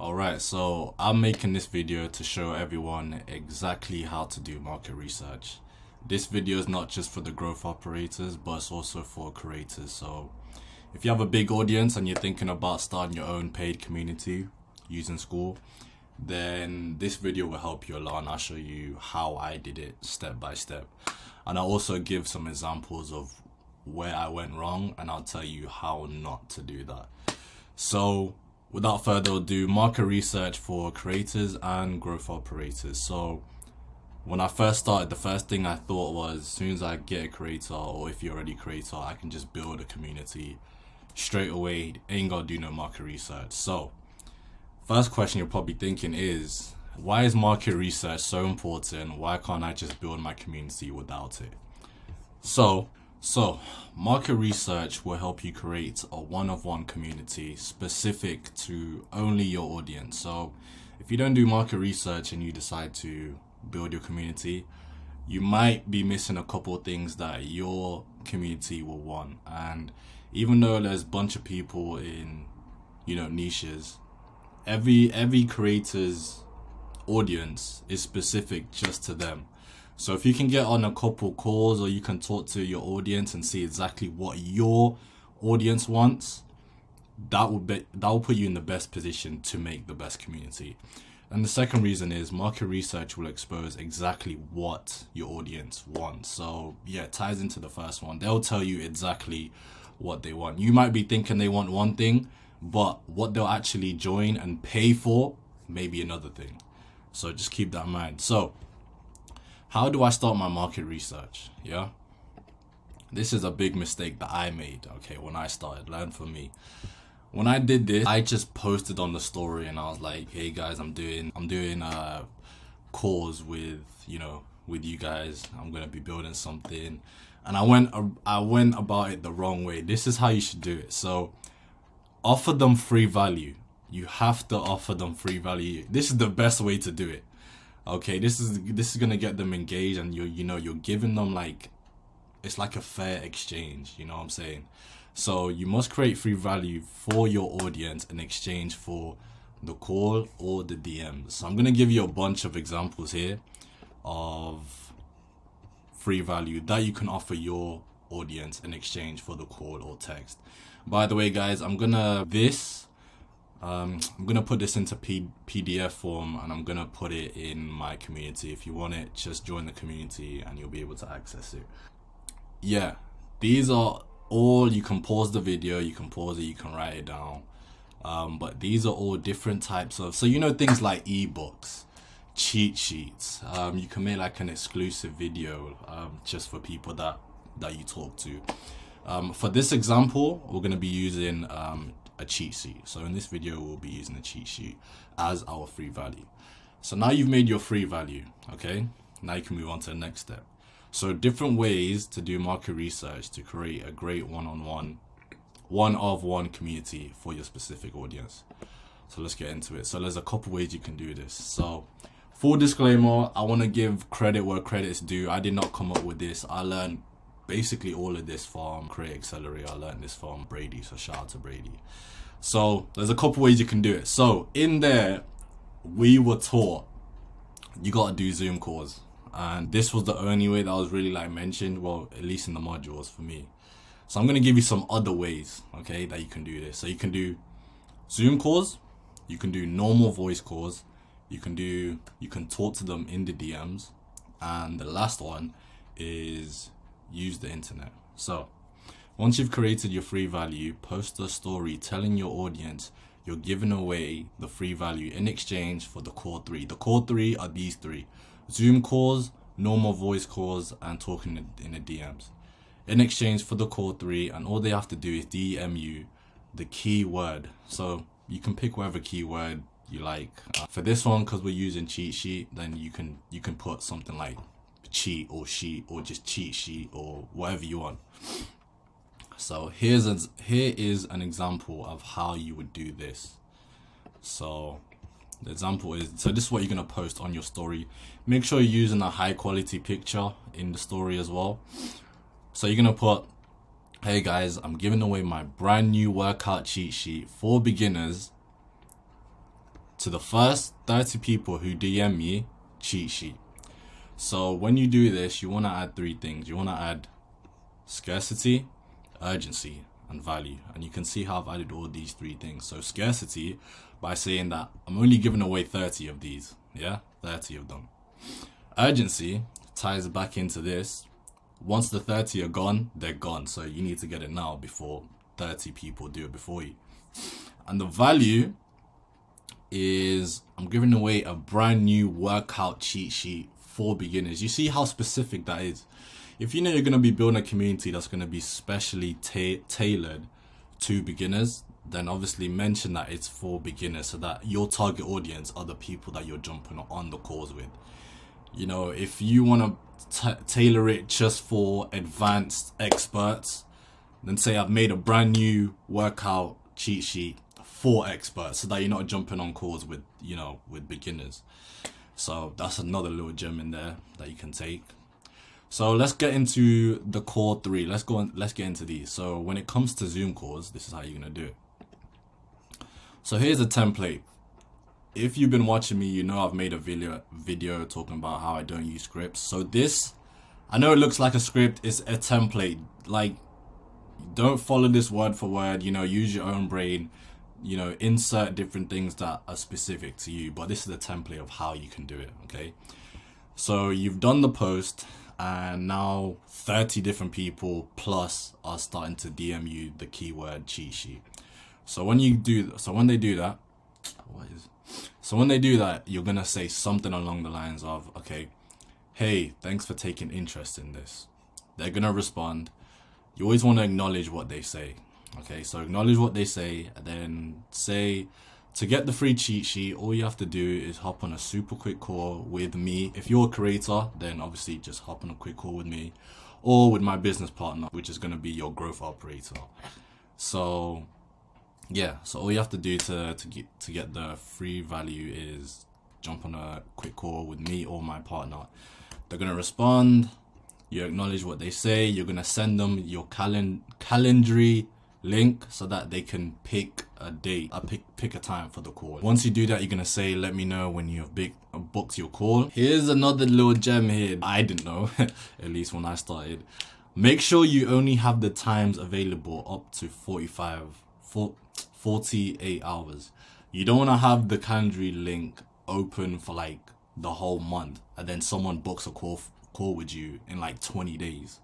Alright, so I'm making this video to show everyone exactly how to do market research. This video is not just for the growth operators, but it's also for creators. So if you have a big audience and you're thinking about starting your own paid community using Skool, then this video will help you a lot, and I'll show you how I did it step by step. And I'll also give some examples of where I went wrong, and I'll tell you how not to do that. So without further ado, market research for creators and growth operators. So when I first started, the first thing I thought was, as soon as I get a creator, or if you're already a creator, I can just build a community straight away, ain't gotta do no market research. So first question you're probably thinking is, why is market research so important? Why can't I just build my community without it? So market research will help you create a one-of-one community specific to only your audience. So if you don't do market research and you decide to build your community, you might be missing a couple of things that your community will want. And even though there's a bunch of people in, niches, every creator's audience is specific just to them. So if you can get on a couple calls, or you can talk to your audience and see exactly what your audience wants, that will put you in the best position to make the best community. And the second reason is market research will expose exactly what your audience wants. So yeah, it ties into the first one. They'll tell you exactly what they want. You might be thinking they want one thing, but what they'll actually join and pay for may be another thing. So just keep that in mind. So how do I start my market research? Yeah, this is a big mistake that I made, okay, when I started. Learn from me. When I did this, I just posted on the story and I was like, hey guys, I'm doing calls with you guys. I'm gonna be building something, and I went about it the wrong way. This is how you should do it. So offer them free value. You have to offer them free value. This is the best way to do it. Okay, this is gonna get them engaged, and you're giving them, like, it's like a fair exchange, you know what I'm saying? So you must create free value for your audience in exchange for the call or the DMs. So I'm gonna give you a bunch of examples here of free value that you can offer your audience in exchange for the call or text. By the way, guys, I'm gonna put this into PDF form, and I'm gonna put it in my community. If you want it, just join the community and you'll be able to access it. Yeah, these are all, you can pause the video, you can pause it, you can write it down, but these are all different types of, so things like ebooks, cheat sheets. You can make like an exclusive video just for people that you talk to. For this example, we're going to be using a cheat sheet. So in this video, we'll be using a cheat sheet as our free value. So now you've made your free value, okay? Now you can move on to the next step. So different ways to do market research to create a great one-of-one community for your specific audience. So let's get into it. So there's a couple ways you can do this. So full disclaimer, I want to give credit where credit is due. I did not come up with this. I learned basically all of this from Create Accelerator. I learned this from Brady, so shout out to Brady. So there's a couple ways you can do it. So in there, we were taught you gotta do Zoom calls, and this was the only way that was really mentioned, well, at least in the modules for me. So I'm gonna give you some other ways, okay, that you can do this. So you can do Zoom calls, you can do normal voice calls, you can talk to them in the DMs, and the last one is use the internet. So once you've created your free value, post a story telling your audience you're giving away the free value in exchange for the core three. The core three are these three: Zoom calls, normal voice calls, and talking in the DMs. In exchange for the core three, and all they have to do is DM you the keyword. So you can pick whatever keyword you like. For this one, because we're using cheat sheet, then you can put something like cheat or sheet, or just cheat sheet, or whatever you want. So here is an example of how you would do this. So the example is, so this is what you're going to post on your story. Make sure you're using a high quality picture in the story as well. So you're going to put, hey guys, I'm giving away my brand new workout cheat sheet for beginners to the first 30 people who DM me, cheat sheet. So when you do this, you want to add 3 things. You want to add scarcity, urgency, and value. And you can see how I've added all these 3 things. So scarcity, by saying that I'm only giving away 30 of these. Yeah, 30 of them. Urgency ties back into this. Once the 30 are gone, they're gone. So you need to get it now before 30 people do it before you. And the value is I'm giving away a brand new workout cheat sheet for beginners. You see how specific that is. If you know you're going to be building a community that's going to be specially tailored to beginners, then obviously mention that it's for beginners so that your target audience are the people that you're jumping on the calls with. You know, if you want to tailor it just for advanced experts, then say I've made a brand new workout cheat sheet for experts so that you're not jumping on calls with, you know, with beginners. So that's another little gem in there that you can take. So let's get into the core 3. Let's get into these. So when it comes to Zoom calls, this is how you're going to do it. So here's a template. If you've been watching me, you know I've made a video talking about how I don't use scripts. So this, I know it looks like a script, it's a template. Like, don't follow this word for word, you know, use your own brain, you know, insert different things that are specific to you. But this is the template of how you can do it, okay? So you've done the post, and now 30 different people plus are starting to DM you the keyword cheat sheet. So when they do that, you're gonna say something along the lines of, okay, hey, thanks for taking interest in this. They're gonna respond. You always want to acknowledge what they say. Okay, so acknowledge what they say, and then say, to get the free cheat sheet, all you have to do is hop on a super quick call with me. If you're a creator, then obviously just hop on a quick call with me or with my business partner, which is going to be your growth operator. So yeah, so all you have to do to get the free value is jump on a quick call with me or my partner. They're going to respond. You acknowledge what they say. You're going to send them your Calendly link so that they can pick a date, pick a time for the call. Once you do that, you're going to say, let me know when you have booked your call. Here's another little gem here. I didn't know, at least when I started. Make sure you only have the times available up to 48 hours. You don't want to have the Calendly link open for like the whole month and then someone books a call with you in like 20 days.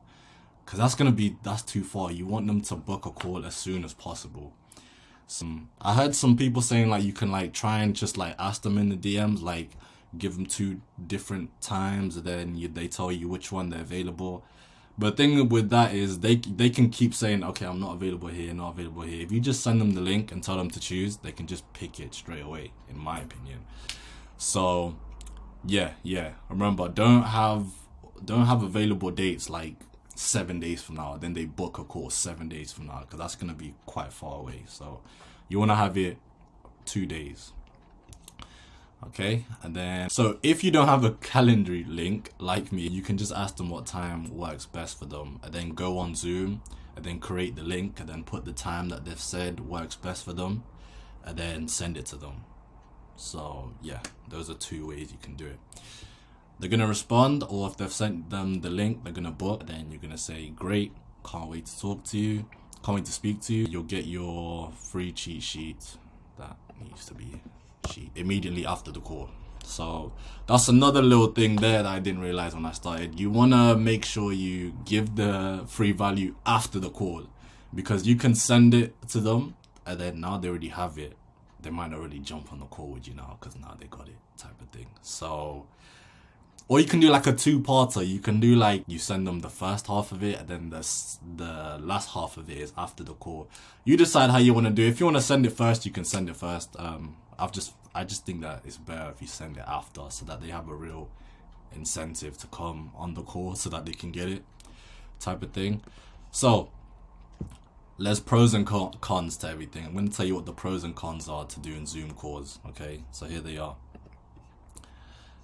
Because that's too far. You want them to book a call as soon as possible. I heard some people saying like you can like try and just like ask them in the DMs, like give them 2 different times and then they tell you which one they're available. But the thing with that is they can keep saying, okay, I'm not available here, not available here. If you just send them the link and tell them to choose, they can just pick it straight away, in my opinion. So yeah. Remember, don't have available dates like 7 days from now, then they book a call 7 days from now, because that's going to be quite far away. So you want to have it 2 days. Okay, and then so if you don't have a Calendly link like me, you can just ask them what time works best for them, and then go on Zoom and then create the link and then put the time that they've said works best for them and then send it to them. So yeah, those are 2 ways you can do it. They're gonna respond, or if they've sent them the link, they're gonna book. Then you're gonna say, great, can't wait to talk to you, can't wait to speak to you. You'll get your free cheat sheet, that needs to be sheet, immediately after the call. So that's another little thing there that I didn't realize when I started. You wanna make sure you give the free value after the call, because you can send it to them and then now they already have it. They might already jump on the call with you now because now they got it, type of thing. So, or you can do like a 2-parter. You can do like, you send them the first half of it and then the last half of it is after the call. You decide how you want to do it. If you want to send it first, you can send it first. I just think that it's better if you send it after, so that they have a real incentive to come on the call so that they can get it, type of thing. So there's pros and cons to everything. I'm going to tell you what the pros and cons are to doing Zoom calls. Okay, so here they are.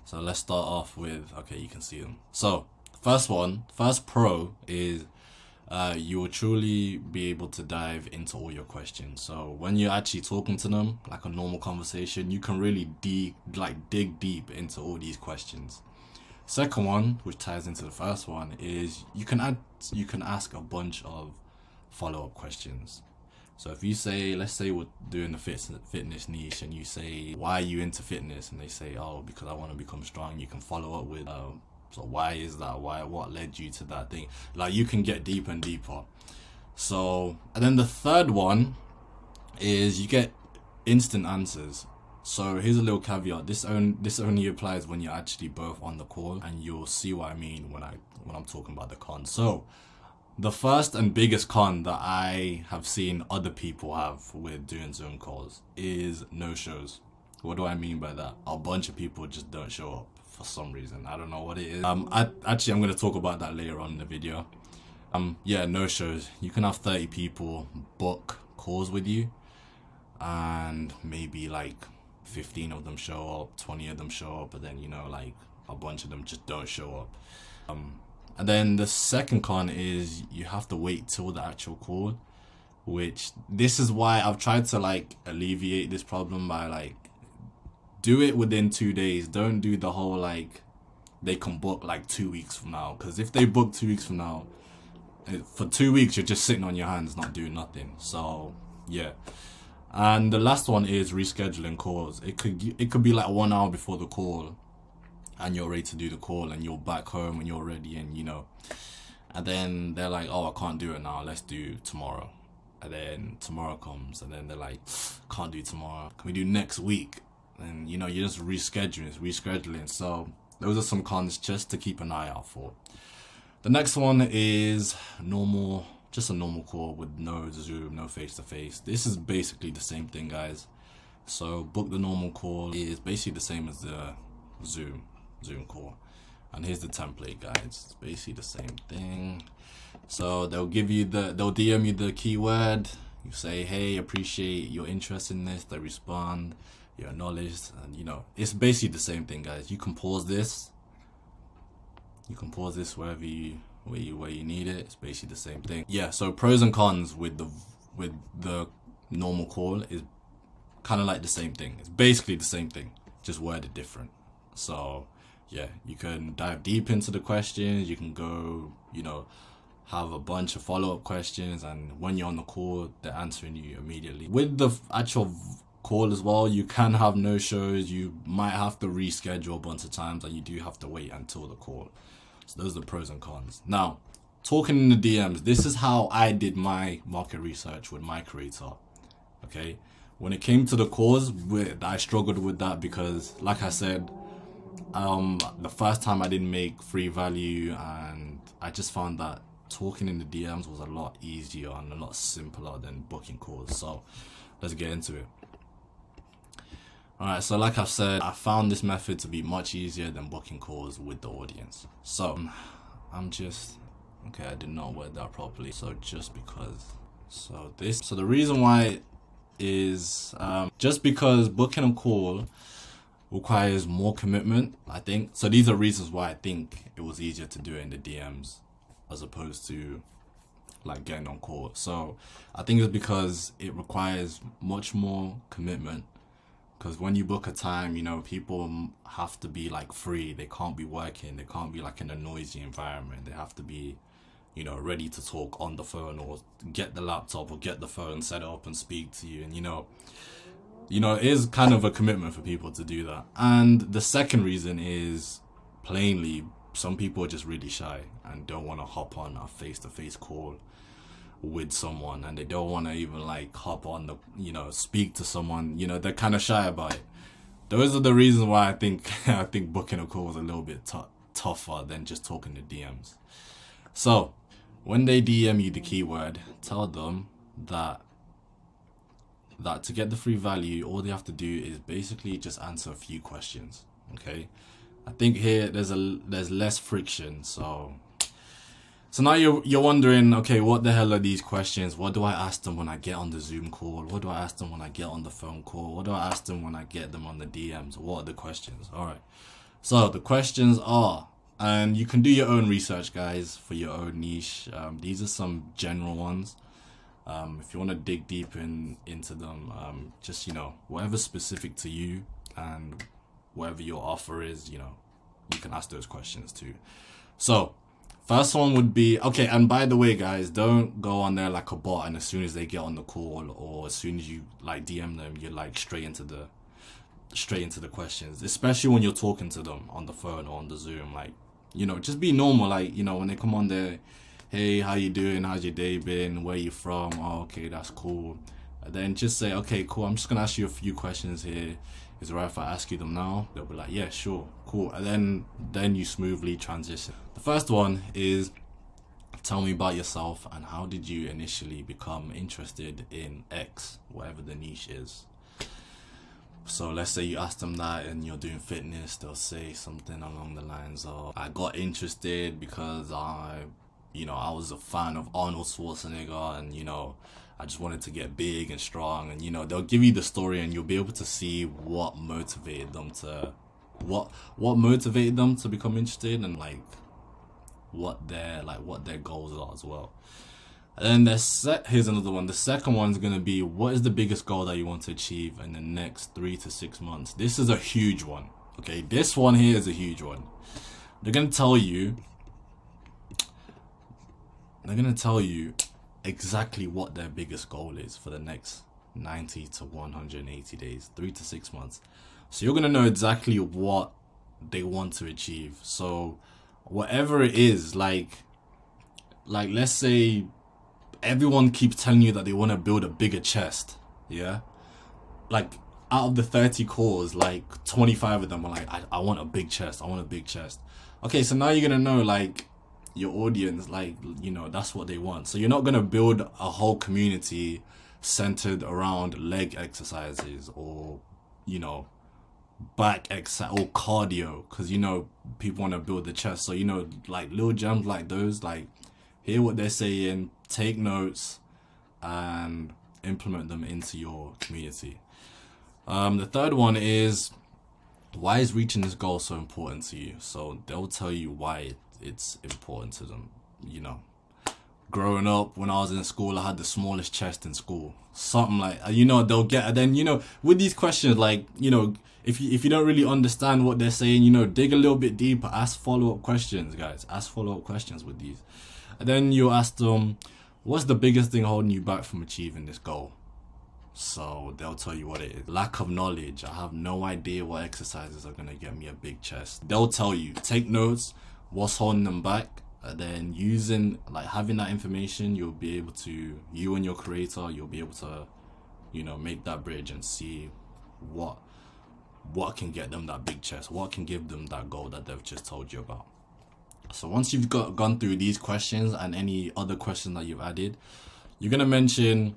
So let's start off with, okay, you can see them. So first pro is you will truly be able to dive into all your questions. So when you're actually talking to them like a normal conversation, you can really dig deep into all these questions. Second one, which ties into the first one, is you can ask a bunch of follow-up questions. So if you say, let's say we're doing the fitness niche, and you say, why are you into fitness? And they say, oh, because I want to become strong. You can follow up with, so why is that? What led you to that thing? Like, you can get deeper and deeper. So, and then the third one is you get instant answers. So here's a little caveat. This only applies when you're actually both on the call, and you'll see what I mean when I'm talking about the cons. So the first and biggest con that I have seen other people have with doing Zoom calls is no-shows. What do I mean by that? A bunch of people just don't show up for some reason. I don't know what it is. I'm going to talk about that later on in the video. Yeah, no-shows. You can have 30 people book calls with you, and maybe like 15 of them show up, 20 of them show up, but then, you know, like a bunch of them just don't show up. And then the second con is you have to wait till the actual call, which this is why I've tried to like alleviate this problem by like, do it within 2 days. Don't do the whole like they can book like 2 weeks from now, because if they book 2 weeks from now, for 2 weeks you're just sitting on your hands not doing nothing. So yeah. And the last one is rescheduling calls. It could be like 1 hour before the call, and you're ready to do the call, and you're back home and you're ready, and you know, and then they're like, oh, I can't do it now, let's do tomorrow. And then tomorrow comes, and then they're like, can't do tomorrow, can we do next week? And you know, you're just rescheduling. So those are some cons just to keep an eye out for. The next one is just a normal call with no Zoom, no face-to-face. This is basically the same thing, guys. So book the normal call is basically the same as the Zoom call, and here's the template, guys. It's basically the same thing. So they'll DM you the keyword. You say, hey, appreciate your interest in this. They respond, you acknowledge, and you know, it's basically the same thing, guys. You can pause this wherever where you need it. It's basically the same thing. Yeah, so pros and cons with the normal call is kind of like the same thing. It's basically the same thing, just worded different. So yeah, you can dive deep into the questions. You can go, you know, have a bunch of follow-up questions, and when you're on the call, they're answering you immediately. With the actual call as well, you can have no-shows. You might have to reschedule a bunch of times, and you do have to wait until the call. So those are the pros and cons. Now, talking in the DMs, this is how I did my market research with my creator. Okay, when it came to the calls, I struggled with that because, like I said, the first time I didn't make free value, and I just found that talking in the DMs was a lot easier and a lot simpler than booking calls. So let's get into it. Alright, so like I've said, I found this method to be much easier than booking calls with the audience. So I did not word that properly. So just because, so the reason why is just because booking a call requires more commitment, I think. So these are reasons why I think it was easier to do it in the DMs as opposed to like getting on call. So I think it's because it requires much more commitment, because when you book a time, you know, people have to be like free. They can't be working. They can't be like in a noisy environment. They have to be, you know, ready to talk on the phone, or get the laptop or get the phone, set it up and speak to you. And you know, it is kind of a commitment for people to do that. And the second reason is plainly, some people are just really shy and don't want to hop on a face-to-face call with someone, and they don't want to even like hop on the, you know, speak to someone. You know, they're kind of shy about it. Those are the reasons why I think booking a call is a little bit tougher than just talking to DMs. So when they DM you the keyword, tell them that to get the free value, all they have to do is basically just answer a few questions. Okay, I think here there's less friction. So now you're wondering, okay, what the hell are these questions? What do I ask them when I get on the Zoom call? What do I ask them when I get on the phone call? What do I ask them when I get them on the DMs? What are the questions? All right, so the questions are, And you can do your own research, guys, for your own niche. These are some general ones. If you want to dig deep into them, just, you know, whatever's specific to you and whatever your offer is, you know, you can ask those questions too. So first one would be, okay, and by the way, guys, don't go on there like a bot and as soon as they get on the call or as soon as you like DM them, you're like straight into the questions, especially when you're talking to them on the phone or on the Zoom. Like, you know, just be normal. Like, you know, when they come on there, hey, how you doing? How's your day been? Where you from? Oh, okay, that's cool. And then just say, okay, cool, I'm just gonna ask you a few questions here. Is it right if I ask you them now? They'll be like, yeah, sure, cool. And then you smoothly transition. The first one is, tell me about yourself and how did you initially become interested in X, whatever the niche is. So let's say you ask them that and you're doing fitness, they'll say something along the lines of, I got interested because I was a fan of Arnold Schwarzenegger and, you know, I just wanted to get big and strong. And, you know, they'll give you the story and you'll be able to see what motivated them to, what motivated them to become interested and like what their goals are as well. And then here's another one. The second one's going to be, what is the biggest goal that you want to achieve in the next 3 to 6 months? This is a huge one. Okay, this one here is a huge one. They're going to tell you exactly what their biggest goal is for the next 90 to 180 days, 3 to 6 months. So you're going to know exactly what they want to achieve. So whatever it is, like let's say everyone keeps telling you that they want to build a bigger chest, yeah? Like out of the 30 calls, like 25 of them are like, I want a big chest, I want a big chest. Okay, so now you're going to know like your audience, like, you know, that's what they want. So you're not going to build a whole community centered around leg exercises or, you know, back exercise or cardio, because, you know, people want to build the chest. So, you know, like little gems like those, like hear what they're saying, take notes and implement them into your community. The third one is, why is reaching this goal so important to you? So they'll tell you why it's important to them. You know, growing up, when I was in school, I had the smallest chest in school, something like, you know, they'll get. And then, you know, with these questions, like, you know, if you don't really understand what they're saying, you know, dig a little bit deeper, ask follow-up questions, guys, ask follow-up questions with these. And then you ask them, what's the biggest thing holding you back from achieving this goal? So they'll tell you what it is. Lack of knowledge. I have no idea what exercises are going to get me a big chest. They'll tell you, take notes, what's holding them back. And then having that information, you'll be able to, you and your creator, you'll be able to, you know, make that bridge and see what can get them that big chest, what can give them that goal that they've just told you about. So once you've gone through these questions and any other questions that you've added, you're going to mention,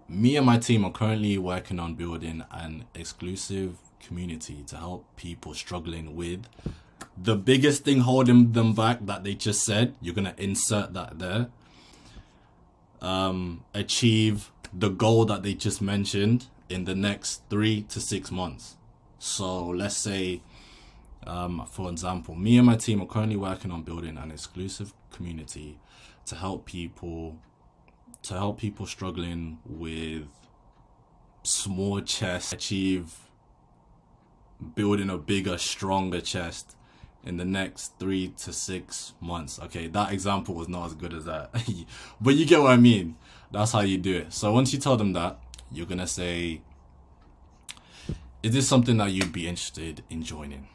me and my team are currently working on building an exclusive community to help people struggling with the biggest thing holding them back that they just said. You're going to insert that there. Achieve the goal that they just mentioned in the next 3 to 6 months. So let's say, for example, me and my team are currently working on building an exclusive community to help people struggling with small chest achieve building a bigger, stronger chest in the next 3 to 6 months. Okay, that example was not as good as that, but you get what I mean. That's how you do it. So once you tell them that, you're gonna say, is this something that you'd be interested in joining?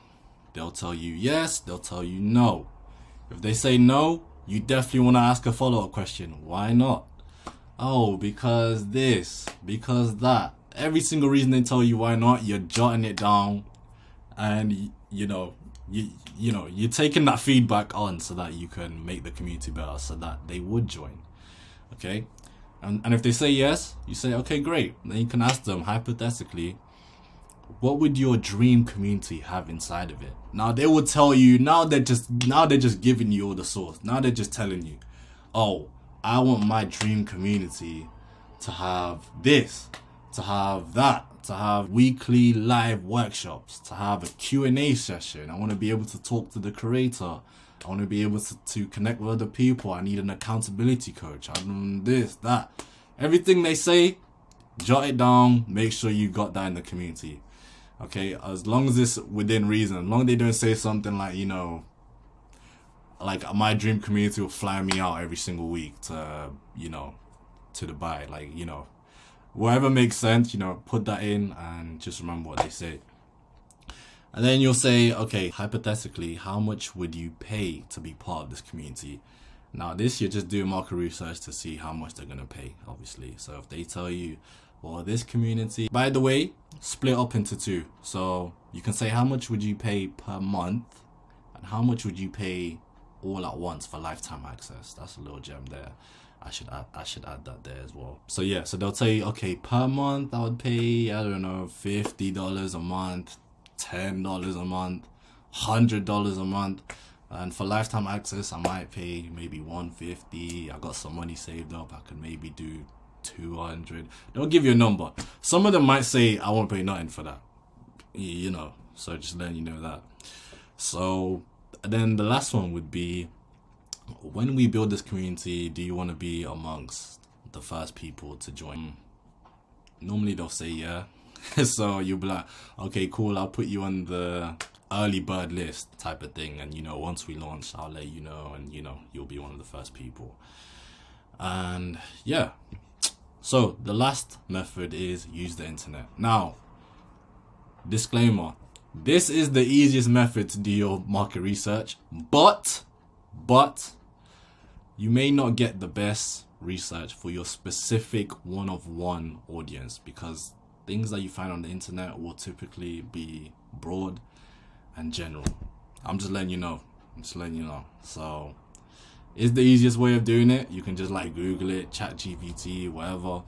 They'll tell you yes, they'll tell you no. If they say no, you definitely want to ask a follow-up question. Why not? Oh, because this, because that. Every single reason they tell you why not, you're jotting it down, and you're taking that feedback on so that you can make the community better, so that they would join. Okay, and if they say yes, you say, okay, great. Then you can ask them hypothetically, what would your dream community have inside of it? Now they will tell you. Now they're just giving you all the source. Now they're just telling you, oh, I want my dream community to have this, to have that, to have weekly live workshops, to have a Q&A session. I want to be able to talk to the creator. I want to be able to connect with other people. I need an accountability coach. I want this, that. Everything they say, jot it down. Make sure you got that in the community. Okay, as long as it's within reason. As long as they don't say something like, you know, like my dream community will fly me out every single week to, you know, to Dubai. Like, you know, whatever makes sense, you know, put that in and just remember what they say. And then you'll say, okay, hypothetically, how much would you pay to be part of this community? Now, this you're just doing market research to see how much they're going to pay, obviously. So if they tell you, well, this community, by the way, split up into two. So you can say how much would you pay per month and how much would you pay all at once for lifetime access. That's a little gem there. I should add that there as well. So yeah, so they'll tell you, okay, per month I would pay, I don't know, $50 a month, $10 a month, $100 a month, and for lifetime access I might pay maybe $150. I got some money saved up, I could maybe do $200. They'll give you a number. Some of them might say I won't pay nothing for that, you know, so just letting you know that. So then the last one would be, when we build this community, do you want to be amongst the first people to join? Normally they'll say yeah. So you'll be like, okay, cool, I'll put you on the early bird list type of thing, and you know, once we launch I'll let you know, and you know, you'll be one of the first people. And yeah, so the last method is use the internet. Now, disclaimer, this is the easiest method to do your market research, but you may not get the best research for your specific one-of-one audience, because things that you find on the internet will typically be broad and general. I'm just letting you know. So it's the easiest way of doing it. You can just like Google it, ChatGPT, whatever.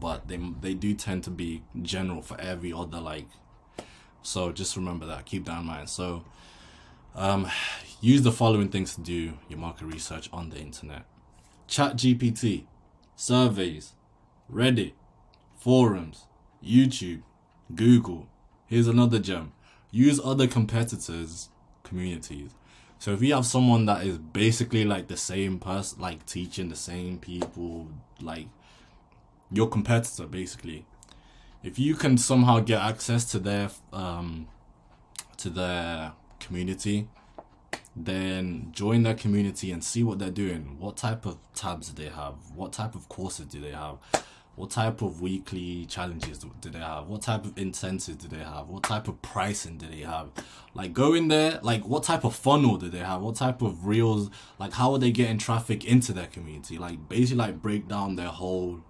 But they do tend to be general for every other, like, so just remember that, keep that in mind. So use the following things to do your market research on the internet: ChatGPT, surveys, Reddit, forums, YouTube, Google. Here's another gem: use other competitors' communities. So if you have someone that is basically like the same person, like teaching the same people, like your competitor basically, if you can somehow get access to their community, then join their community and see what they're doing. What type of tabs do they have? What type of courses do they have? What type of weekly challenges do they have? What type of incentives do they have? What type of pricing do they have? Like, go in there, like, what type of funnel do they have? What type of reels, like, how are they getting traffic into their community? Like, basically, like, break down their whole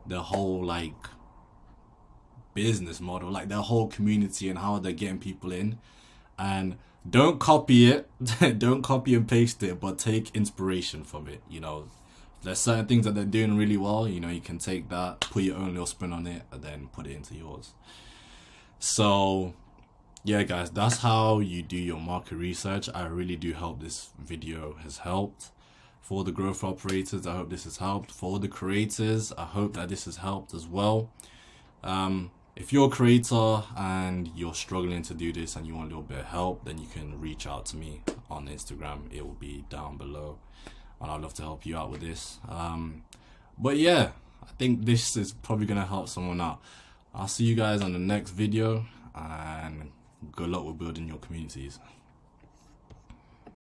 like business model, like their whole community, and how they're getting people in. And don't copy it. Don't copy and paste it, but take inspiration from it. You know, there's certain things that they're doing really well, you know, you can take that, put your own little spin on it, and then put it into yours. So yeah guys, that's how you do your market research. I really do hope this video has helped. For the growth operators, I hope this has helped. For the creators, I hope that this has helped as well. If you're a creator and you're struggling to do this and you want a little bit of help, then you can reach out to me on Instagram. It will be down below, and I'd love to help you out with this. But yeah, I think this is probably gonna help someone out. I'll see you guys on the next video, and good luck with building your communities.